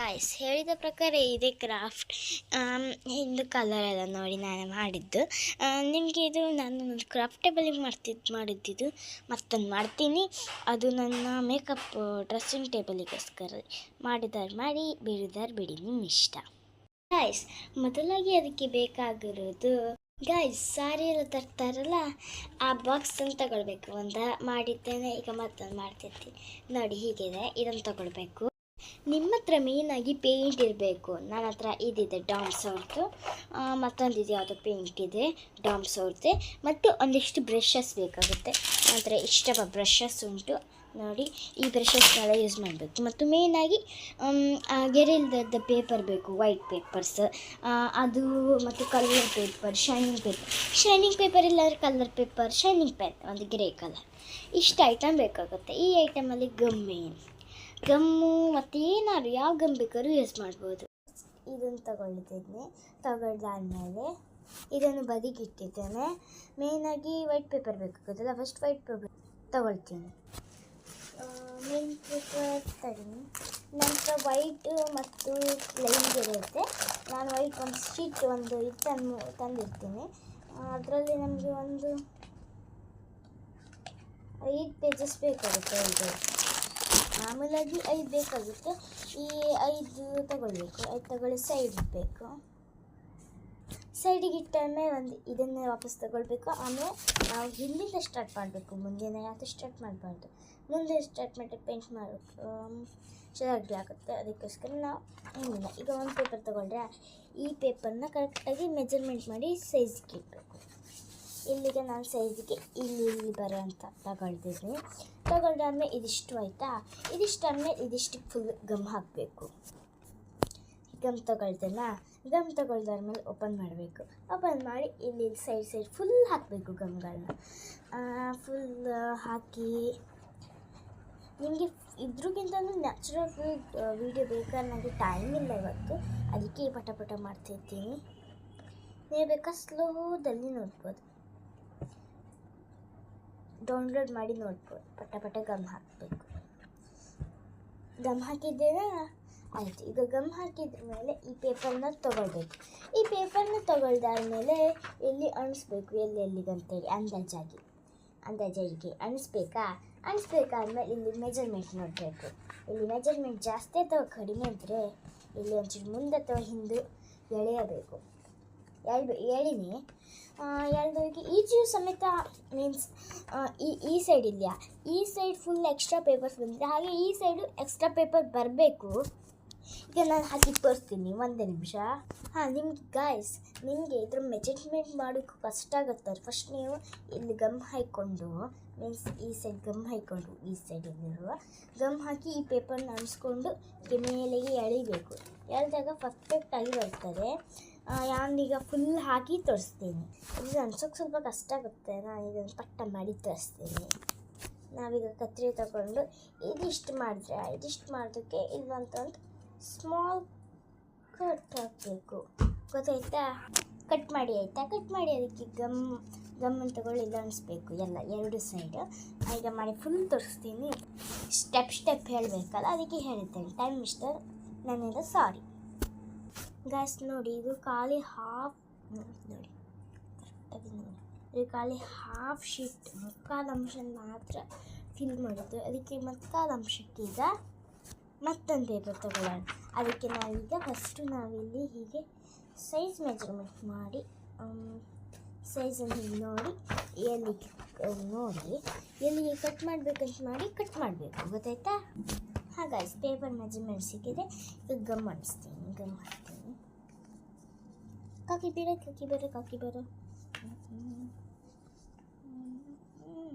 Guys ಹೇಳಿದ ಪ್ರಕಾರ ಇದೆ ಕ್ರಾಫ್ಟ್. ಇದು ಕಲರ್ ಎಲ್ಲ ನೋಡಿ ನಾನು ಮಾಡಿದ್ದು. ನಿಮಗೆ ಇದು ನಾನು ಕ್ರಾಫ್ಟೇಬಲಿಗೆ ಮಾಡಿದ್ದಿದ್ದು ಮತ್ತೊಂದು ಮಾಡ್ತೀನಿ. ಅದು ನನ್ನ ಮೇಕಪ್ ಡ್ರೆಸ್ಸಿಂಗ್ ಟೇಬಲಿಗೋಸ್ಕರ ಮಾಡಿದಾರೆ ಮಾಡಿ, ಬಿಡಿದಾರೆ ಬಿಡಿ, ನಿಮ್ಮ ಇಷ್ಟ. ಗಾಯ್ಸ್ ಮೊದಲಾಗಿ ಅದಕ್ಕೆ ಬೇಕಾಗಿರೋದು ಸಾರಿ ಎಲ್ಲ ತರ್ತಾರಲ್ಲ, ಆ ಬಾಕ್ಸನ್ನು ತಗೊಳ್ಬೇಕು. ಒಂದು ಮಾಡಿದ್ದೇನೆ, ಈಗ ಮತ್ತೊಂದು ಮಾಡ್ತಿರ್ತೀನಿ ನೋಡಿ. ಹೀಗಿದೆ, ಇದನ್ನು ತಗೊಳ್ಬೇಕು. ನಿಮ್ಮ ಹತ್ರ ಮೇಯ್ನಾಗಿ ಪೇಂಟ್ ಇರಬೇಕು. ನನ್ನ ಹತ್ರ ಇದಿದೆ ಡಾಮ್ಸ್ ಅವ್ರದ್ದು, ಮತ್ತೊಂದಿದೆ ಯಾವುದೋ ಪೇಂಟ್ ಇದೆ ಡಾಮ್ಸ್ ಅವ್ರದ್ದೇ, ಮತ್ತು ಒಂದಿಷ್ಟು ಬ್ರಷಸ್ ಬೇಕಾಗುತ್ತೆ. ನನ್ನ ಹತ್ರ ಇಷ್ಟವ ಬ್ರಷಸ್ ಉಂಟು ನೋಡಿ. ಈ ಬ್ರಷಸ್ನೆಲ್ಲ ಯೂಸ್ ಮಾಡಬೇಕು. ಮತ್ತು ಮೇಯ್ನಾಗಿ ಗೆರೆಲ್ದ ಪೇಪರ್ ಬೇಕು, ವೈಟ್ ಪೇಪರ್ಸ್ ಅದು, ಮತ್ತು ಕಲರ್ ಪೇಪರ್, ಶೈನಿಂಗ್ ಪೇಪರ್ ಇಲ್ಲಾಂದರೆ ಕಲರ್ ಪೇಪರ್, ಶೈನಿಂಗ್ ಪೆನ್ ಒಂದು ಗ್ರೇ ಕಲರ್. ಇಷ್ಟು ಐಟಮ್ ಬೇಕಾಗುತ್ತೆ. ಈ ಐಟಮಲ್ಲಿ ಗಮ್ಮು ಮತ್ತು ಏನಾದ್ರು ಯಾವ ಗಮ್ ಬೇಕಾದ್ರೂ ಯೂಸ್ ಮಾಡ್ಬೋದು. ಇದನ್ನು ತಗೊಳ್ದಾದ್ಮೇಲೆ ಇದನ್ನು ಬದಿಗಿಟ್ಟಿದ್ದೇನೆ. ಮೇಯ್ನಾಗಿ ವೈಟ್ ಪೇಪರ್ ಬೇಕಾಗುತ್ತಲ್ಲ, ಫಸ್ಟ್ ವೈಟ್ ಪೇಪರ್ ತಗೊಳ್ತೀನಿ. ಮೇನ್ ಪೇಪರ್ ತಗೊಂಡು ನಂತರ ವೈಟ್ ಮತ್ತು ಲೈನ್ ಇರುತ್ತೆ. ನಾನು ವೈಟ್ ಒಂದು ಶೀಟ್ ಒಂದು ತಂದಿರ್ತೀನಿ. ಅದರಲ್ಲಿ ನಮಗೆ ಒಂದು 5 ಪೇಜಸ್ ಬೇಕಾಗುತ್ತೆ. ಮಾಮೂಲಾಗಿ 5 ಬೇಕಾಗುತ್ತೆ. ಈ 5 ತಗೊಳ್ಬೇಕು. 5 ತಗೊಳ್ಳಿ ಸೈಡ್ ಇಡಬೇಕು. ಸೈಡಿಗೆ ಇಟ್ಟಾದ್ಮೇಲೆ ಒಂದು ಇದನ್ನೇ ವಾಪಸ್ ತಗೊಳ್ಬೇಕು. ಆಮೇಲೆ ನಾವು ಇಲ್ಲಿಂದ ಸ್ಟಾರ್ಟ್ ಮಾಡಬೇಕು, ಮುಂದಿನ ಯಾವುದು ಸ್ಟಾರ್ಟ್ ಮಾಡಬಾರ್ದು. ಮುಂದೆ ಸ್ಟಾರ್ಟ್ ಮಾಡಿ ಪೇಂಟ್ ಮಾಡಬೇಕು, ಚೆನ್ನಾಗಿ ಆಗುತ್ತೆ. ಅದಕ್ಕೋಸ್ಕರ ನಾವು ಏನಿಲ್ಲ, ಈಗ ಒಂದು ಪೇಪರ್ ತಗೊಳ್ರೆ ಈ ಪೇಪರ್ನ ಕರೆಕ್ಟಾಗಿ ಮೆಜರ್ಮೆಂಟ್ ಮಾಡಿ ಸೈಜ್ಗೆ ಇಡಬೇಕು. ಇಲ್ಲಿಗೆ ನಾನು ಸೈಜಿಗೆ ಇಲ್ಲಿ ಬರೋ ಅಂತ ತಗೊಳ್ದಾದ್ಮೇಲೆ ಇದಿಷ್ಟು ಆಯಿತಾ. ಇದಿಷ್ಟಾದ್ಮೇಲೆ ಇದಿಷ್ಟಕ್ಕೆ ಫುಲ್ ಗಮ್ ಹಾಕಬೇಕು. ಗಮ್ ತಗೊಳ್ದಾದ್ಮೇಲೆ ಓಪನ್ ಮಾಡಬೇಕು. ಓಪನ್ ಮಾಡಿ ಇಲ್ಲಿ ಸೈಡ್ ಫುಲ್ ಹಾಕಬೇಕು ಗಮ್ಗಳನ್ನ. ಫುಲ್ ಹಾಕಿ ನಿಮಗೆ ಇದ್ರಿಗಿಂತಲೂ ನ್ಯಾಚುರಲ್ ವೀಡಿಯೋ ಬೇಕಾದ್ರೆ ನನಗೆ ಟೈಮ್ ಇಲ್ಲ ಇವತ್ತು, ಅದಕ್ಕೆ ಪಟ ಮಾಡ್ತಿರ್ತೀನಿ. ನೀವು ಬೇಕಾ ಸ್ಲೋದಲ್ಲಿ ನೋಡ್ಬೋದು, ಡೌನ್ಲೋಡ್ ಮಾಡಿ ನೋಡ್ಬೋದು. ಪಟ ಗಮ್ ಹಾಕಬೇಕು. ಗಮ್ ಹಾಕಿದ್ದೇನೆ ಆಯಿತು. ಈಗ ಗಮ್ ಹಾಕಿದ ಮೇಲೆ ಈ ಪೇಪರ್ನ ತೊಗೊಳ್ಬೇಕು. ಈ ಪೇಪರ್ನ ತೊಗೊಳ್ದಾದ್ಮೇಲೆ ಇಲ್ಲಿ ಅಣಿಸ್ಬೇಕು, ಎಲ್ಲಿಗಂತೇಳಿ ಅಂದಾಜಿಗೆ ಅಣಿಸ್ಬೇಕಾದ್ಮೇಲೆ ಇಲ್ಲಿ ಮೆಜರ್ಮೆಂಟ್ ನೋಡಬೇಕು. ಇಲ್ಲಿ ಮೆಜರ್ಮೆಂಟ್ ಜಾಸ್ತಿ ಅಥವಾ ಕಡಿಮೆ ಇದ್ದರೆ ಇಲ್ಲಿ ಒಂಚೂರು ಮುಂದೆ ಅಥವಾ ಹಿಂದೆ ಎಳೆಯಬೇಕು. ಎಳಿನಿ ಎಳ್ದೋಗಿ ಈಚೆಯೂ ಸಮೇತ ಮೀನ್ಸ್ ಈ ಸೈಡ್ ಇದೆಯಾ, ಈ ಸೈಡ್ ಫುಲ್ ಎಕ್ಸ್ಟ್ರಾ ಪೇಪರ್ಸ್ ಬಂದಿದೆ, ಹಾಗೆ ಈ ಸೈಡು ಎಕ್ಸ್ಟ್ರಾ ಪೇಪರ್ ಬರಬೇಕು. ಈಗ ನಾನು ಹಾಕಿ ತೋರಿಸ್ತೀನಿ, ಒಂದೇ ನಿಮಿಷ. ನಿಮಗೆ ಇದ್ರ ಮೆಜರ್ಮೆಂಟ್ ಮಾಡೋಕ್ಕೂ ಕಷ್ಟ ಆಗುತ್ತೆ. ಫಸ್ಟ್ ನೀವು ಇಲ್ಲಿ ಗಮ್ ಹಾಕ್ಕೊಂಡು, ಮೀನ್ಸ್ ಈ ಸೈಡ್ ಗಮ್ ಹಾಕ್ಕೊಂಡು, ಈ ಸೈಡಿರುವ ಗಮ್ ಹಾಕಿ ಈ ಪೇಪರ್ನ ಅಣಿಸ್ಕೊಂಡು ಮೇಲೆಗೆ ಎಳಿಬೇಕು. ಎಳೆದಾಗ ಪರ್ಫೆಕ್ಟಾಗಿ ಬರ್ತದೆ. ನಾನೀಗ ಫುಲ್ ಹಾಕಿ ತೋರಿಸ್ತೀನಿ. ಇದು ಅನ್ಸೋಕ್ಕೆ ಸ್ವಲ್ಪ ಕಷ್ಟ ಆಗುತ್ತೆ, ನಾನು ಇದನ್ನು ಪಟ್ಟ ಮಾಡಿ ತೋರಿಸ್ತೀನಿ. ನಾವೀಗ ಕತ್ತರಿ ತಗೊಂಡು ಇದಿಷ್ಟು ಮಾಡೋದಕ್ಕೆ ಇಲ್ಲಂತ ಒಂದು ಸ್ಮಾಲ್ ಕಟ್ ಹಾಕಬೇಕು, ಗೊತ್ತಾಯ್ತಾ? ಕಟ್ ಮಾಡಿ ಅದಕ್ಕೆ ಗಮ್ಮನ್ನು ತಗೊಳ್ಳಿ ಇಲ್ಲ ಅನಿಸ್ಬೇಕು ಎಲ್ಲ ಎರಡು ಸೈಡು. ಈಗ ಮಾಡಿ ಫುಲ್ ತೋರಿಸ್ತೀನಿ. ಸ್ಟೆಪ್ ಹೇಳಬೇಕಲ್ಲ, ಅದಕ್ಕೆ ಹೇಳಿದ್ದೇನೆ. ಟೈಮ್ ಮಿಸ್ಟರ್, ನನ್ನಿಂದ ಸಾರಿ. ನೋಡಿ, ಇದು ಖಾಲಿ ನೋಡಿ ಕರೆಕ್ಟಾಗಿ ನೋಡಿ, ಇದು ಖಾಲಿ ಹಾಫ್ ಶೀಟ್, ಮುಕ್ಕಾಲು ಅಂಶ ಮಾತ್ರ ಫಿಲ್ ಮಾಡಿದ್ದು. ಅದಕ್ಕೆ ಮುಕ್ಕಾಲು ಅಂಶಕ್ಕೆ ಈಗ ಮತ್ತೊಂದು ಪೇಪರ್ ತಗೊಳ್ಳೋಣ. ಅದಕ್ಕೆ ನಾವಿಲ್ಲಿ ಹೀಗೆ ಸೈಜ್ ಮೆಜರ್ಮೆಂಟ್ ಮಾಡಿ, ಸೈಜನ್ನು ನೋಡಿ ಎಲ್ಲಿಗೆ ಕಟ್ ಮಾಡಬೇಕಂತ ಮಾಡಿ ಕಟ್ ಮಾಡಬೇಕು, ಗೊತ್ತಾಯ್ತಾ? ಹಾಗಾಗಿ ಪೇಪರ್ ಮೆಜರ್ಮೆಂಟ್ ಸಿಕ್ಕಿದೆ. ಈಗ ಗಮ್ ಹಾಕ್ತೀನಿ. ಕಾಕಿ ಬೇರೆ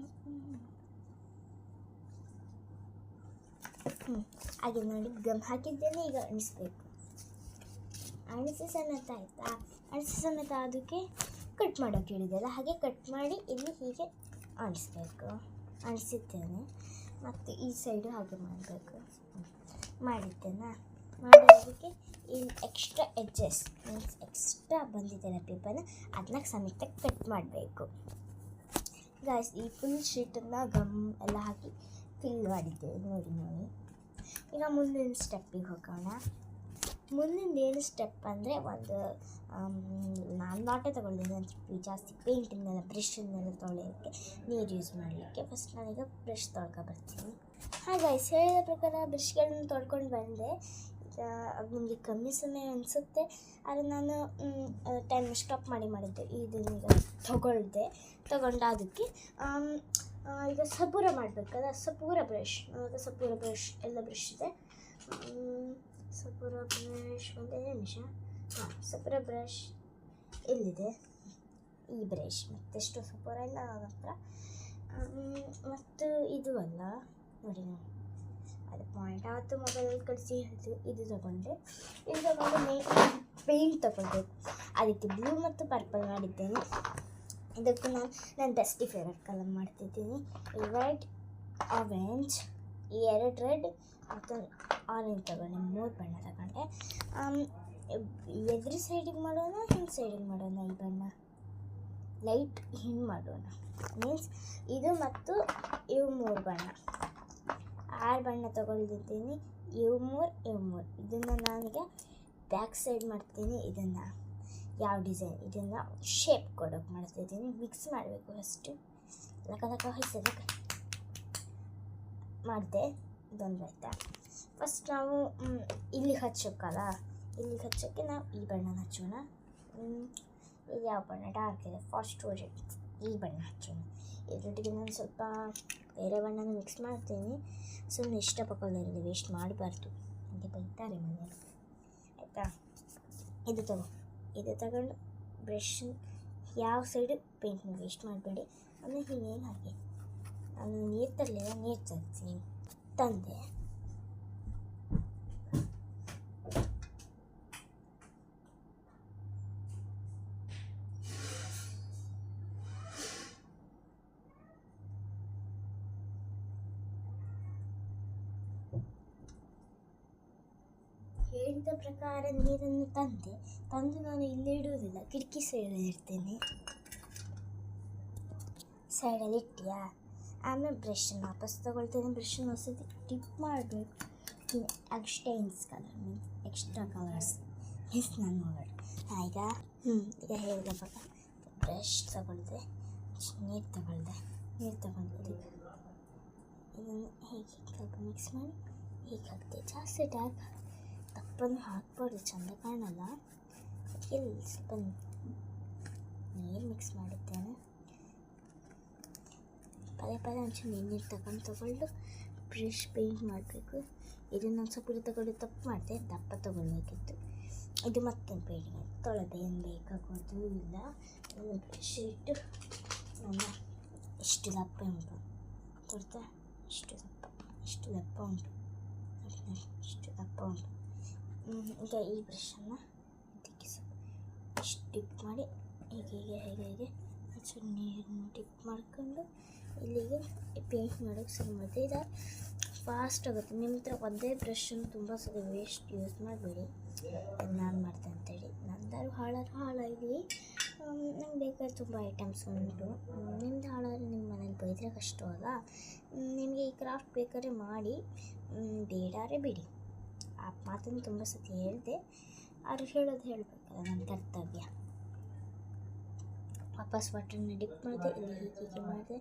ಹಾಗೆ ನೋಡಿ ಗಮ್ ಹಾಕಿದ್ದೇನೆ. ಈಗ ಅಣಿಸ್ಬೇಕು. ಅಣಿಸಿ ಸಮೇತ ಆಯಿತಾ? ಅಣಿಸಿ ಸಮೇತ ಅದಕ್ಕೆ ಕಟ್ ಮಾಡೋಕೆ ಹೇಳಿದೆಯಲ್ಲ, ಹಾಗೆ ಕಟ್ ಮಾಡಿ ಇಲ್ಲಿ ಹೀಗೆ ಅಣಿಸ್ಬೇಕು. ಅಣಿಸಿದ್ದೇನೆ. ಮತ್ತು ಈ ಸೈಡು ಹಾಗೆ ಮಾಡಬೇಕು. ಮಾಡಿದ್ದೇನೆ. ಮಾಡೋದಕ್ಕೆ ಇಲ್ಲಿ ಎಕ್ಸ್ಟ್ರಾ ಎಡ್ಜಸ್ ಮೀನ್ಸ್ ಎಕ್ಸ್ಟ್ರಾ ಬಂದಿದ್ದೆಲ್ಲ ಪೇಪರ್ನ ಅದನ್ನ ಸಮೇತ ಕಟ್ ಮಾಡಬೇಕು. ಈ ಫುಲ್ ಶೀಟನ್ನು ಗಮ್ ಎಲ್ಲ ಹಾಕಿ ಫಿಲ್ ಮಾಡಿದ್ದೇವೆ ನೋಡಿ. ಈಗ ಮುಂದಿನ ಸ್ಟೆಪ್ಪಿಗೆ ಹೋಗೋಣ. ಮುಂದಿನ ಏನು ಸ್ಟೆಪ್ ಅಂದರೆ ಒಂದು ನಾನು ವಾಟೆ ತೊಗೊಳ್ತೀನಿ ಅಂದರೆ ಜಾಸ್ತಿ ಪೇಂಟಿಂದೆಲ್ಲ ಬ್ರಷನ್ನೆಲ್ಲ ತೊಳೆಯೋಕ್ಕೆ ನೀರು ಯೂಸ್ ಮಾಡಲಿಕ್ಕೆ. ಫಸ್ಟ್ ನಾನೀಗ ಬ್ರಷ್ ತೊಳ್ಕೊಬರ್ತೀನಿ. ಗೈಸ್, ಹೇಳಿದ ಪ್ರಕಾರ ಬ್ರಷ್ಗಳನ್ನ ತೊಳ್ಕೊಂಡು ಬಂದೆ. ಈಗ ಅದು ನಿಮಗೆ ಕಮ್ಮಿ ಸಮಯ ಅನಿಸುತ್ತೆ, ಆದರೆ ನಾನು ಟೈಮ್ ಸ್ಟಾಪ್ ಮಾಡಿದ್ದೆ. ಇದನ್ನೀಗ ತೊಗೊಂಡು ಅದಕ್ಕೆ ಈಗ ಸಪೂರ ಮಾಡಬೇಕಲ್ಲ, ಸಪೂರ ಬ್ರಷ್ ಎಲ್ಲ ಬ್ರಷ್ ಇದೆ. ಸಪೂರ ಬ್ರಷ್ ಒಂದೇ ನಿಮಿಷ. ಸಪೂರ ಬ್ರಷ್ ಇಲ್ಲಿದೆ, ಈ ಬ್ರಷ್ ಮತ್ತೆಷ್ಟು ಸಪೂರ ಇಲ್ಲ ನನ್ನ ಹತ್ರ. ಮತ್ತು ಇದು ಅಲ್ಲ ನೋಡಿ, ಅದು ಪಾಯಿಂಟ್ ಆವತ್ತು ಮೊಬೈಲಲ್ಲಿ ಕಳಿಸಿ ಹೇಳ್ತೀವಿ. ಇದು ತಗೊಂಡು ಪೇಂಟ್ ತಗೊಳ್ಬೇಕು. ಅದಕ್ಕೆ ಬ್ಲೂ ಮತ್ತು ಪರ್ಪಲ್ ಮಾಡಿದ್ದೇನೆ. ಇದಕ್ಕೂ ನಾನು ಬೆಸ್ಟಿ ಫೇವ್ರೆಟ್ ಕಲರ್ ಮಾಡ್ತಿದ್ದೀನಿ. ರೆಡ್, ಆರೆಂಜ್, ರೆಡ್ ಮತ್ತು ಆರೆಂಜ್ ತಗೊಂಡೆ, 3 ಬಣ್ಣ ತಗೊಂಡೆ. ಎದುರು ಸೈಡಿಗೆ ಮಾಡೋಣ, ಹಿಂದೆ ಸೈಡಿಗೆ ಮಾಡೋಣ. ಈ ಬಣ್ಣ ಲೈಟ್ ಹಿಂಗೆ ಮಾಡೋಣ, ಮೀನ್ಸ್ ಇದು ಮತ್ತು ಇವು 3 ಬಣ್ಣ, 6 ಬಣ್ಣ ತಗೊಳ್ತಿದ್ದೀನಿ. ಇವು 3 ಇದನ್ನು ನಾನೀಗ ಬ್ಯಾಕ್ ಸೈಡ್ ಮಾಡ್ತೀನಿ. ಇದನ್ನು ಯಾವ ಡಿಸೈನ್, ಇದನ್ನು ಶೇಪ್ ಕೊಡೋಕೆ ಮಾಡ್ತಾಯಿದ್ದೀನಿ. ಮಿಕ್ಸ್ ಮಾಡಬೇಕು ಫಸ್ಟು. ಲಕ ಹೊಯ್ಸೋದಕ್ಕೆ ಮಾಡಿದೆ. ಇದೊಂದು ಆಯಿತಾ. ಫಸ್ಟ್ ನಾವು ಇಲ್ಲಿಗೆ ಹಚ್ಚೋಕ್ಕೆ ನಾವು ಈ ಬಣ್ಣ ಹಚ್ಚೋಣ. ಇದು ಯಾವ ಬಣ್ಣ ಡಾರ್ಕ್ ಇದೆ, ಫಾಸ್ಟ್ ರೆಡ್, ಈ ಬಣ್ಣ ಹಚ್ಚೋಣ. ಇದರೊಟ್ಟಿಗೆ ನಾನು ಸ್ವಲ್ಪ ಬೇರೆ ಬಣ್ಣನ ಮಿಕ್ಸ್ ಮಾಡ್ತೀನಿ. ಸುಮ್ಮನೆ ಇಷ್ಟಪಡೋದಿರಲಿ, ವೇಸ್ಟ್ ಮಾಡಬಾರ್ದು, ಹಂಗೆ ಬೈತಾರೆ ಮನೆಯಲ್ಲಿ, ಆಯಿತಾ. ಇದು ತಗೊಂಡು ಬ್ರಷ್ ಯಾವ ಸೈಡು ಪೇಂಟ್ನ ವೇಸ್ಟ್ ಮಾಡಬೇಡಿ. ಅಂದರೆ ಹೀಗೆ ಹಾಕಿ ನಾನು ನೀರು ತರಲಿಲ್ಲ, ನೀರು ತಂದೆ. ಹೇಳಿದ ಪ್ರಕಾರ ನೀರನ್ನು ತಂದು ನಾನು ಇಲ್ಲಿ ಇಡುವುದಿಲ್ಲ, ಕಿಟಕಿ ಸೈಡಲ್ಲಿ ಇಡ್ತೇನೆ. ಸೈಡಲ್ಲಿ ಇಟ್ಟಿಯಾ, ಆಮೇಲೆ ಬ್ರಷನ್ನು ವಾಪಸ್ ತೊಗೊಳ್ತೇನೆ. ಬ್ರಷನ್ನು ಹೊಸದಿ ಟಿಪ್ ಮಾಡಬೇಕು. ಎಕ್ಸ್ಟೈನ್ಸ್ ಕಲರ್ ಮೀನ್ಸ್ ಎಕ್ಸ್ಟ್ರಾ ಕಲರ್ಸ್ ನಾನು ನೋಡೋಣ. ಈಗ ಹೇಳಿದ ಪ್ರಕಾರ ಬ್ರಷ್ ತಗೊಳ್ದೆ, ನೀರು ತಗೊಳ್ದೆ. ಇದನ್ನು ಹೀಗೆ ಸ್ವಲ್ಪ ಮಿಕ್ಸ್ ಮಾಡಿ ಹೀಗೆ ಹಾಕ್ತೆ. ಜಾಸ್ತಿ ಡಾರ್ಕ್ ದಪ್ಪನ್ನು ಹಾಕ್ಬಾರ್ದು, ಚೆಂದ ಕಾಣಲ್ಲ. ಇಲ್ಲಿ ಸ್ವಲ್ಪ ನೀರು ಮಿಕ್ಸ್ ಮಾಡಿದ್ದೇನೆ. ಪದೇ ಒಂಚೂರು ನೀರು ತಗೊಂಡು ಬ್ರಷ್ ಪೇಂಟ್ ಮಾಡಬೇಕು. ಇದನ್ನು ಒಂದು ಸ್ವಲ್ಪ ತಗೊಂಡು ತಪ್ಪು ಮಾಡಿದೆ, ದಪ್ಪ ತೊಗೊಳ್ಬೇಕಿತ್ತು. ಇದು ಮತ್ತೊಂದು ಪೇಂಟಿಂಗ್ ತೊಳೆದೆ, ಏನು ಬೇಕಾಗೋದು ಇಲ್ಲ. ಬ್ರಷ್ ಇಟ್ಟು ನಾನು ಎಷ್ಟು ದಪ್ಪ ಉಂಟು ತೊಡ್ತಾ, ಇಷ್ಟು ದಪ್ಪ ಉಂಟು. ಈಗ ಈ ಬ್ರಷನ್ನು ಇದಕ್ಕೆ ಇಷ್ಟು ಡಿಪ್ ಮಾಡಿ ಹೀಗೆ ಒಂಚೂರು ನೀರನ್ನು ಡಿಪ್ ಮಾಡ್ಕೊಂಡು ಇಲ್ಲಿಗೆ ಪೇಂಟ್ ಮಾಡೋಕ್ಕೆ ಶುರು ಮಾಡಿದೆ. ಇದು ಫಾಸ್ಟ್ ಆಗುತ್ತೆ. ನಿಮ್ಮ ಹತ್ರ ಒಂದೇ ಬ್ರಷನ್ನು ತುಂಬ ಸಲ ವೇಸ್ಟ್ ಯೂಸ್ ಮಾಡಬೇಡಿ. ನಾನು ಮಾಡ್ದೆ ಅಂತೇಳಿ ನಂದಾರು ಹಾಳಾಗಲಿ. ನಂಗೆ ಬೇಕಾದ್ರೆ ತುಂಬ ಐಟಮ್ಸ್ ಉಂಟು. ನಿಮ್ದು ಹಾಳಾದರೆ ನಿಮ್ಮ ಮನೇಲಿ ಬೈದರೆ ಕಷ್ಟ ಅಲ್ಲ. ನಿಮಗೆ ಈ ಕ್ರಾಫ್ಟ್ ಬೇಕಾದ್ರೆ ಮಾಡಿ, ಬೇಡಾರೆ ಬಿಡಿ. ಆ ಮಾತನ್ನು ತುಂಬ ಸತಿ ಹೇಳಿದೆ, ಆದ್ರೆ ಹೇಳಬೇಕಲ್ಲ, ನನ್ನ ಕರ್ತವ್ಯ. ವಾಪಸ್ ವಾಟರ್ನ ಡಿಪ್ ಮಾಡಿದೆ, ಇಲ್ಲಿ ಹೀಗೆ ಮಾಡಿದೆ.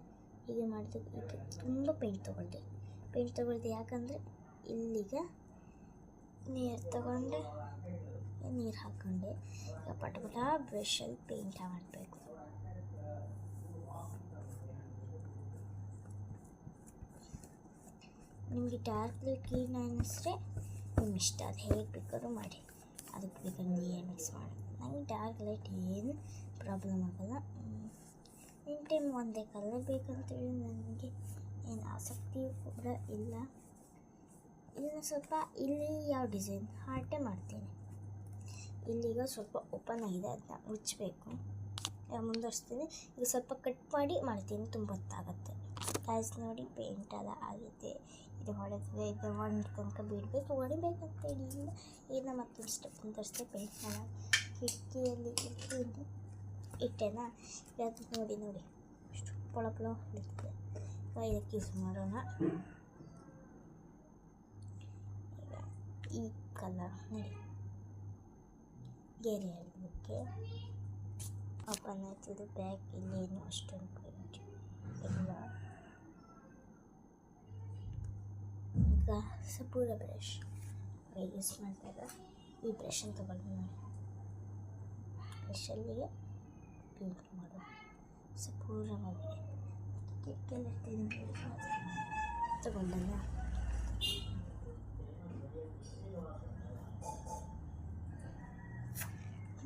ತುಂಬ ಪೇಂಟ್ ತೊಗೊಳ್ದೆ. ಯಾಕಂದರೆ ಇಲ್ಲಿಗ ನೀರು ಹಾಕ್ಕೊಂಡೆ. ಈಗ ಪಟ ಬ್ರಷಲ್ಲಿ ಪೇಂಟ್ ಮಾಡಬೇಕು. ನಿಮಗೆ ಡಾರ್ಕ್ ಗ್ರೀನ್ ಅನ್ನಿಸ್ರೆ ನಿಮ್ಮ ಇಷ್ಟ, ಅದು ಹೇಗೆ ಬೇಕಾದ್ರೂ ಮಾಡಿ. ಅದಕ್ಕೆ ಬೇಕಾದ್ರೆ ನೀರು ಮಿಕ್ಸ್ ಮಾಡಿ. ನನಗೆ ಡಾರ್ಕ್ ಲೈಟ್ ಏನು ಪ್ರಾಬ್ಲಮ್ ಆಗೋಲ್ಲ. ಇನ್ ಟೈಮ್ ಒಂದೇ ಕಲರ್ ಬೇಕಂತೇಳಿ ನನಗೆ ಏನು ಆಸಕ್ತಿಯೂ ಕೂಡ ಇಲ್ಲ. ಇದನ್ನು ಸ್ವಲ್ಪ ಇಲ್ಲಿ ಯಾವ ಡಿಸೈನ್ ಹಾರ್ಟೇ ಮಾಡ್ತೀನಿ. ಇಲ್ಲಿಗ ಸ್ವಲ್ಪ ಓಪನ್ ಆಗಿದೆ, ಅದನ್ನ ಮುಚ್ಚಬೇಕು. ಮುಂದುವರಿಸ್ತೀನಿ. ಈಗ ಸ್ವಲ್ಪ ಕಟ್ ಮಾಡಿ ಮಾಡ್ತೀನಿ, ತುಂಬ ಹೊತ್ತಾಗುತ್ತೆ. ಗೈಸ್ ನೋಡಿ, ಪೇಂಟ್ ಎಲ್ಲ ಆಗಿದೆ. ಇದು ಹೊಡೆದಿದೆ, ಇದು ಒಂದು ತನಕ ಬಿಡಬೇಕು, ಹೊಡಿಬೇಕಂತೇಳಿ ಇಲ್ಲ. ಈಗ ಮತ್ತೊಂದು ಸ್ಟೆಪ್ ಮುಂದುವರಿಸ್ತೆ. ಪೇಂಟ್ ಮಾಡಿ ಕಿಟಕಿಯಲ್ಲಿ ಇಟ್ಟೆನಾ. ಅದು ನೋಡಿ ಅಷ್ಟು ಪೊಳ ಹೊಡಿತಿದೆ. ಇದಕ್ಕೆ ಯೂಸ್ ಮಾಡೋಣ. ಈಗ ಈ ಕಲರ್ ನೋಡಿ, ಗೆರೆ ಎಳೆಯೋಕ್ಕೆ. Open ಆಯ್ತದು bag. ಇಲ್ಲೇನು ಅಷ್ಟೊಂದು ಪೇಂಟ್ ಇಲ್ಲ. ಈಗ ಸಪೂರ ಬ್ರಷ್ ಯೂಸ್ ಮಾಡಿದಾಗ ಈ ಬ್ರಷನ್ನು ತಗೊಂಡು ನೋಡಿ, ಬ್ರಷಲ್ಲಿಗೆ ಪೇಂಟ್ ಮಾಡೋದು ಸಪೂರವಾಗಿ ತಗೊಂಡಲ್ಲ.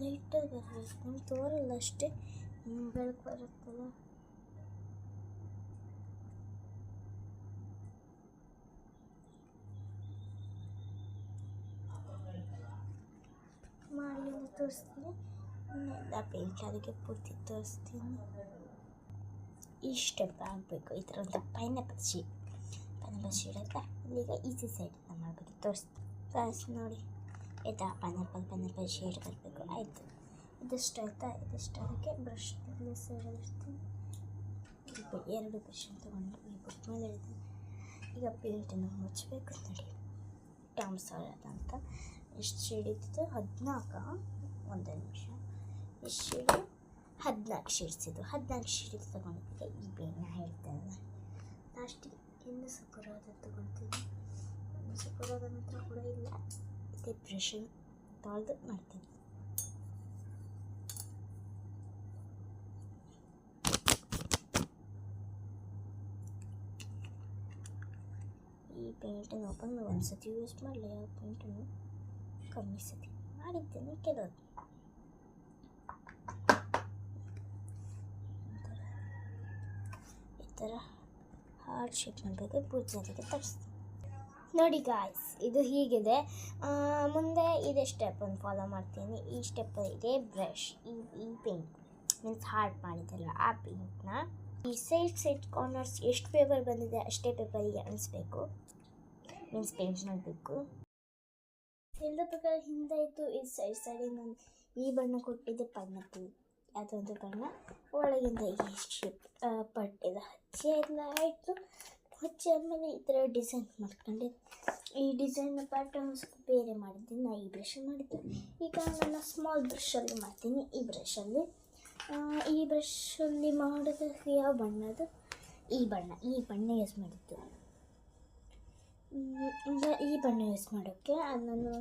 ಲೈಟಾಗಿ ಬರಬೇಕು, ನಮ್ಗೆ ತೋರಲ್ಲ ಅಷ್ಟೇ, ಹಿಂಗೆ ಬೆಳಕು ಬರುತ್ತಲ್ಲ. ಮಾಡಿ ತೋರಿಸ್ತೀನಿ. ಎಲ್ಲ ಪೇಂಟ್ ಅದಕ್ಕೆ ಪೂರ್ತಿ ತೋರಿಸ್ತೀನಿ. ಈ ಸ್ಟೆಪ್ ಆಗಬೇಕು. ಈ ಥರ ಒಂದು ಪೈನಾಪಲ್ ಶೇಡ್ ಆಯಿತಾ. ಇಲ್ಲಿಗ ಈಸಿ ಸೈಡಿಂದ ಮಾಡಬೇಕು. ತೋರಿಸಿ ನೋಡಿ ಆಯಿತಾ. ಪೈನಾಪಲ್ ಶೇಡ್ ಬರಬೇಕು. ಆಯಿತು, ಇದಿಷ್ಟು ಆಯಿತಾ. ಇದಿಷ್ಟು ಅದಕ್ಕೆ ಬ್ರಷ್ ಸೈಡಲ್ಲಿ ಇರ್ತೀನಿ. ಎರಡು ಬ್ರಷನ್ನು ತೊಗೊಂಡು ಈ ಬುಕ್ ಮೇಲೆ ಇಡ್ತೀನಿ. ಈಗ ಪೇಂಟನ್ನು ಮುಚ್ಚಬೇಕು ನೋಡಿ. ಟಾಮ್ ಸಾಯರ್ ಅಂತ ಎಷ್ಟು ಶೇಡ್ ಇತ್ತು? 14. ಒಂದು ನಿಮಿಷ. ಎಷ್ಟು ಶೇಡು? 14 ಶೇಡ್ಸ್ ಇದು. 14 ಶೇಡ್ ತೊಗೊಂಡಿದ್ದೆ. ಈ ಪೇಂಟ್ನ ಹೇಳ್ತೇನೆ ಲಾಸ್ಟಿಗೆ. ಇನ್ನು ಸಪೂರಾದ ತೊಗೊಳ್ತೀನಿ. ಸಪೂರಾದ ಮಾತ್ರ ಕೂಡ ಇಲ್ಲ. ಇದೇ ಬ್ರಷನ್ನು ತೊಳೆದು ಮಾಡ್ತೀನಿ. ಈ ಪೇಂಟನ್ನು ಓಪನ್ ಒಂದು ಸತಿ ಯೂಸ್ ಮಾಡಲಿ. ಯಾವ ಪೇಂಟನ್ನು ಕಮ್ಮಿ ಸತಿ ಮಾಡಿದ್ದೇನೆ ಕೆಲವು. ಈ ಥರ ಹಾರ್ಟ್ ಶೇಪ್ ಮಾಡಬೇಕು. ಪೂರ್ತಿ ಅದಕ್ಕೆ ತರಿಸ್ತೀನಿ ನೋಡಿ ಗಾಯ್ಸ್. ಇದು ಹೀಗಿದೆ. ಮುಂದೆ ಇದೇ ಸ್ಟೆಪ್ಪನ್ನು ಫಾಲೋ ಮಾಡ್ತೀನಿ. ಈ ಸ್ಟೆಪ್ ಇದೆ ಬ್ರಷ್, ಈ ಪೇಂಟ್ ಮೀನ್ಸ್ ಹಾರ್ಟ್ ಮಾಡಿದ್ದಲ್ಲ ಆ ಪೇಂಟ್ನ ಈ ಸೈಡ್ ಕಾರ್ನರ್ಸ್ ಎಷ್ಟು ಪೇಪರ್ ಬಂದಿದೆ ಅಷ್ಟೇ ಪೇಪರಿಗೆ ಅನಿಸ್ಬೇಕು. ಮೀನ್ಸ್ ಪೇಂಟ್ ಮಾಡಬೇಕು. ಎಲ್ಲ ಪ್ರಕಾರ ಹಿಂದೆ ಇತ್ತು. ಈ ಸೈಡಿಗೆ ನಾನು ಈ ಬಣ್ಣ ಕೊಟ್ಟಿದ್ದೆ, ಪೈನಾಪಲ್ ಯಾವುದೊಂದು ಬಣ್ಣ. ಒಳಗಿಂದ ಈ ಶೇಪ್ ಪಟ್ಟಿದ ಹಚ್ಚಿ ಎಲ್ಲ ಆಯಿತು. ಹಚ್ಚಿ ಆದಮೇಲೆ ಈ ಥರ ಡಿಸೈನ್ ಮಾಡ್ಕೊಂಡೆ. ಈ ಡಿಸೈನ್ ಪ್ಯಾಟರ್ನ್ ಸ್ವಲ್ಪ ಬೇರೆ ಮಾಡಿದ್ದೀನಿ. ನಾನು ಈ ಬ್ರಷಲ್ಲಿ ಮಾಡಿದ್ದೆ. ಈಗ ನಾನು ಸ್ಮಾಲ್ ಬ್ರಷಲ್ಲಿ ಮಾಡ್ತೀನಿ. ಈ ಬ್ರಷಲ್ಲಿ ಮಾಡೋದಕ್ಕೆ ಯಾವ ಬಣ್ಣದು? ಈ ಬಣ್ಣ ಯೂಸ್ ಮಾಡಿದ್ದು. ಈಗ ಈ ಬಣ್ಣ ಯೂಸ್ ಮಾಡೋಕ್ಕೆ ಅದನ್ನು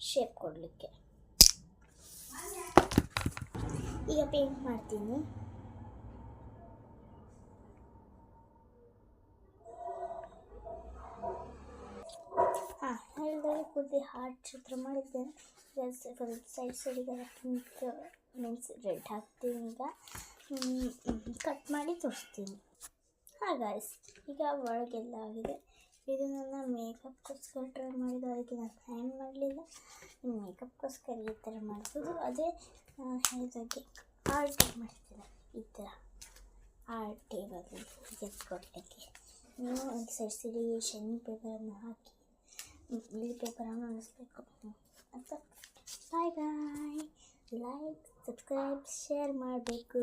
ಶೇಪ್ ಕೊಡಲಿಕ್ಕೆ ಈಗ ಪೇಂಟ್ ಮಾಡ್ತೀನಿ. ಹೇಳಿದಾಗ ಪೂರ್ತಿ ಹಾರ್ಟ್ ಚಿತ್ರ ಮಾಡಿದ್ದೇನೆ. ಸೈಡಿಗೆಲ್ಲ ಪಿಂಕ್ ಮೀನ್ಸ್ ರೆಡ್ ಹಾಕ್ತೀನಿ. ಈಗ ಕಟ್ ಮಾಡಿ ತೋರಿಸ್ತೀನಿ. ಗಾಯ್ಸ್, ಈಗ ಒಳಗೆಲ್ಲ ಆಗಿದೆ. ಇದು ನನ್ನ ಮೇಕಪ್ಗೋಸ್ಕರ ಟ್ರೈ ಮಾಡಿದ್ದು. ಅದಕ್ಕೆ ನಾನು ಪ್ಲ್ಯಾನ್ ಮಾಡಲಿಲ್ಲ. ಮೇಕಪ್ಗೋಸ್ಕರ ಈ ಥರ ಮಾಡ್ಬೋದು. ಅದೇ ಹೇಳಿದಾಗೆ ಆರ್ಟ್ ಮಾಡ್ತೀನಿ. ಈ ಥರ ಆರ್ಟ್ ಟೇಬಲ್ ಎತ್ಕೊಟ್ಟಕ್ಕೆ ನೀವು ಒಂದು ಸೈಡ್ಸಿಗೆ ಶೈನಿಂಗ್ ಪೇಪರನ್ನು ಹಾಕಿ ಇಲ್ಲಿ ಪೇಪರನ್ನು ಅನಿಸ್ಬೇಕು ಅಂತ. ಬಾಯ್, ಲೈಕ್, ಸಬ್ಸ್ಕ್ರೈಬ್, ಶೇರ್ ಮಾಡಬೇಕು.